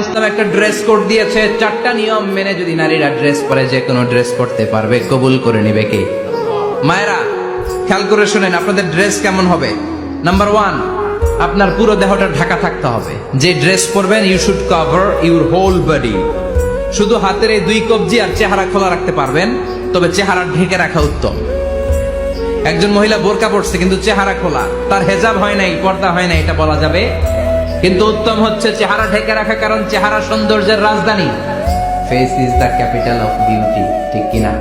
ইসলাম একটা dress code দিয়েছে, 4টা নিয়ম মেনে যদি নারীরা ড্রেস পরে যে কোনো ড্রেস পরতে পারবে, কবুল করে নেবে কে? মায়েরা খেয়াল করে শুনেন, আপনাদের ড্রেস কেমন হবে। নাম্বার 1, আপনার পুরো দেহটা ঢাকা থাকতে হবে। যে ড্রেস পরবেন, you should cover your whole body. শুধু হাতের এই 2 কবজি আর চেহারা খোলা রাখতে পারবেন, তবে চেহারা ঢেকে রাখা উত্তম। একজন মহিলা বোরকা পরছে কিন্তু চেহারা খোলা, তার হেজাব হয় নাই, পর্দা হয় নাই, এটা বলা যাবে? কিন্তু উত্তম হচ্ছে চেহারা ঢেকে রাখা, কারণ চেহারা সৌন্দর্যের রাজধানী। Face is the capital of beauty, ঠিক কিনা?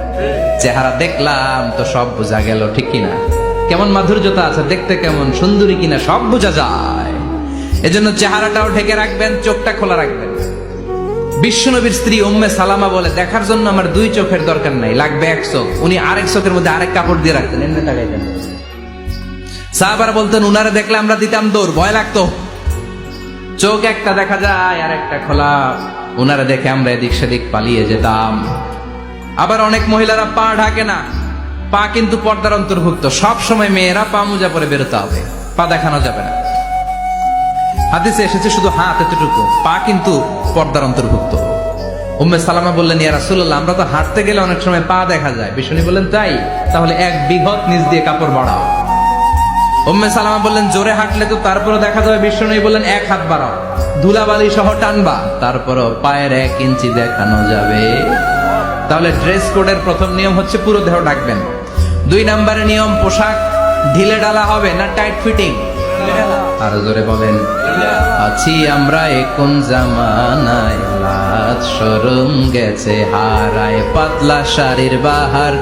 চেহারা দেখলাম তো সব বোঝা গেল, ঠিক কিনা? কেমন মাধুর্যতা আছে, দেখতে কেমন সুন্দরী কিনা সব বোঝা যায়। এজন্য চেহারাটাও ঢেকে রাখবেন, চোখটা খোলা রাখবেন। বিশ্বনবীর স্ত্রী উম্মে সালামা বলে, দেখার জন্য আমার 2 চোখের দরকার নাই, লাগবে 1 চোখ। উনি আরেক চোখের মধ্যে আরেক কাপড় দিয়ে রাখতেন, এমনি তাকাইতেন। সাহাবারা বলতেন, উনারে দেখলে আমরা দিতাম দৌড়, ভয় লাগতো। চোখ একটা দেখা যায় আর একটা খোলা, উনারা দেখে আমরা এদিক সেদিক পালিয়ে যেতাম। আবার অনেক মহিলারা পা ঢাকে না, পা কিন্তু পর্দার অন্তর্ভুক্ত। সব সময় মেয়েরা পা মোজা পরে বেরোতে হবে, পা দেখানো যাবে না। হাদিসে এসেছে শুধু হাত এতটুকু, পা কিন্তু পর্দার অন্তর্ভুক্ত। উম্মে সালামা বললেন, ইয়া রাসূলুল্লাহ, আমরা তো হাঁটতে গেলে অনেক সময় পা দেখা যায়। বিষ্ণু বললেন, তাই? তাহলে 1 বিঘত নিচ দিয়ে কাপড় বাড়াও। উম্মে সালামা বললেন, জোরে হাঁটলে তো তারপরে দেখা যাবে। বিষ্ণু বললেন, 1 হাত বাড়াও, ধুলাবালি সহ টানবা, তারপরও পায়ের 1 ইঞ্চি দেখানো যাবে। তাহলে ড্রেস কোডের প্রথম নিয়ম হচ্ছে পুরো দেহ ঢাকবেন। 2 নম্বরের নিয়ম, পোশাক ঢিলে ঢালা হবে না টাইট ফিটিং। আর জোরে বলেন, আছি আমরা কোন জামানায়, লাজ শরম গেছে হারায়, পাতলা শাড়ির বাহার,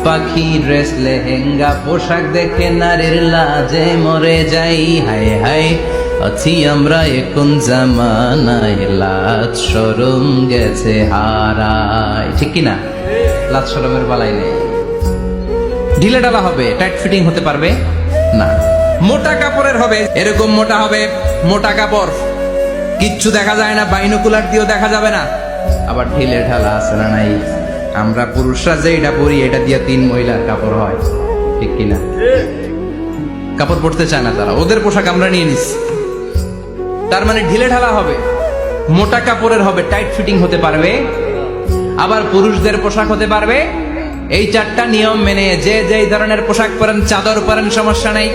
পাখি ড্রেস লেহেঙ্গা, পোশাক দেখে নারীর লাজে মরে যাই। হায় হায়, আছি আমরা কোন জামানায়, লাজ শরম গেছে হারায়। ঠিক কিনা? লাজ শরমের বালাই নেই। ঢিলে ডালা হবে, টাইট ফিটিং হতে পারবে না। মোটা কাপড়ের হবে, এরকম মোটা হবে, মোটা কাপড়, কিচ্ছু দেখা যায় না, বাইনোকুলার দিয়েও দেখা যাবে না। আবার ঢিলে ঢালা আছে না নাই? আমরা পুরুষরা যে এটা পরি, এটা দিয়ে 3 মহিলার কাপড় হয়, ঠিক কিনা? কাপড় পরতে চায় না তারা, ওদের পোশাক আমরা নিয়ে নিচ্ছি। তার মানে ঢিলে ঢালা হবে, মোটা কাপড়ের হবে, টাইট ফিটিং হতে পারবে। আবার পুরুষদের পোশাক হতে পারবে। এই 4টা নিয়ম মেনে যে যেই ধরনের পোশাক পরেন, চাদর পরেন সমস্যা নাই,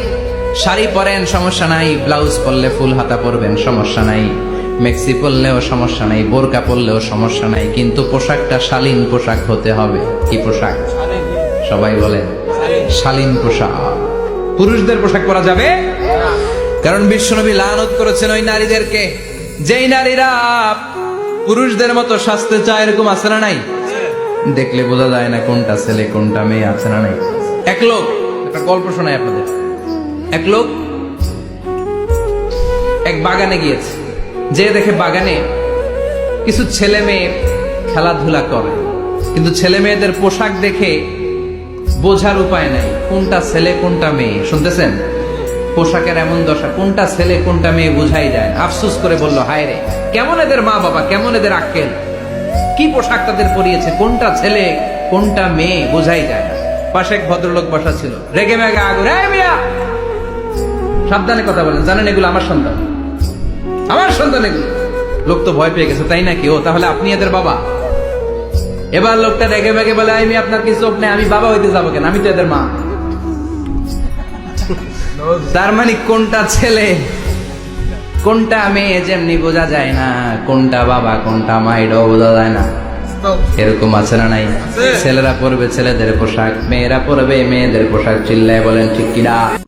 শাড়ি পরেন সমস্যা নাই, ব্লাউজ পরলে ফুল হাতা পরবেন সমস্যা নাই, মেক্সি পরলেও সমস্যা নাই, বোরকা পরলেও সমস্যা নাই, কিন্তু পোশাকটা শালীন পোশাক হতে হবে। কি পোশাক? সবাই বলেন, শালীন পোশাক। পুরুষদের পোশাক পরা যাবে, কারণ বিশ্বনবী লানত করেছেন ওই নারীদেরকে, যেই নারীরা পুরুষদের মতো সাজতে চায়। এরকম আছে না নাই? দেখলে বোঝা যায় না কোনটা ছেলে কোনটা মেয়ে, আছে না নাই? এক লোক, একটা গল্প শোনাই আপনাদের। এক লোক এক বাগানে গিয়েছে, যে দেখে বাগানে কিছু ছেলে মেয়ে খেলাধুলা করে, কিন্তু ছেলে মেয়েদের পোশাক দেখে বোঝার উপায় নাই কোনটা ছেলে কোনটা মেয়ে। শুনতেছেন? পোশাকের এমন দশা, কোনটা ছেলে কোনটা মেয়ে বোঝাই যায়। আফসোস করে বলল, হায় রে, কেমন এদের মা বাবা, কেমন এদের আক্কেল, কি পোশাক তাদের পরিয়েছে, কোনটা ছেলে কোনটা মেয়ে বোঝাই যায় না। পাশে এক ভদ্রলোক বসা ছিল, রেগে মেগে আগুন, সাবধানে কথা বলেন, জানেন এগুলো আমার সন্তান, আমার সন্তান এগুলো। লোক তো ভয় পেয়ে গেছে, তাই নাকি? ও তাহলে আপনি এদের বাবা? এবার লোকটা রেগে মেগে বলে, আমি আপনার কি চোখ নেই, আমি বাবা হইতে যাবো কেন, আমি তো এদের মা। তার মানে কোনটা ছেলে কোনটা মেয়ে যেমনি বোঝা যায় না, কোনটা বাবা কোনটা মা এটাও বোঝা যায় না। এরকম আছে না নাই? ছেলেরা পরবে ছেলেদের পোশাক, মেয়েরা পরবে মেয়েদের পোশাক। চিল্লায় বলেন ঠিক কিনা?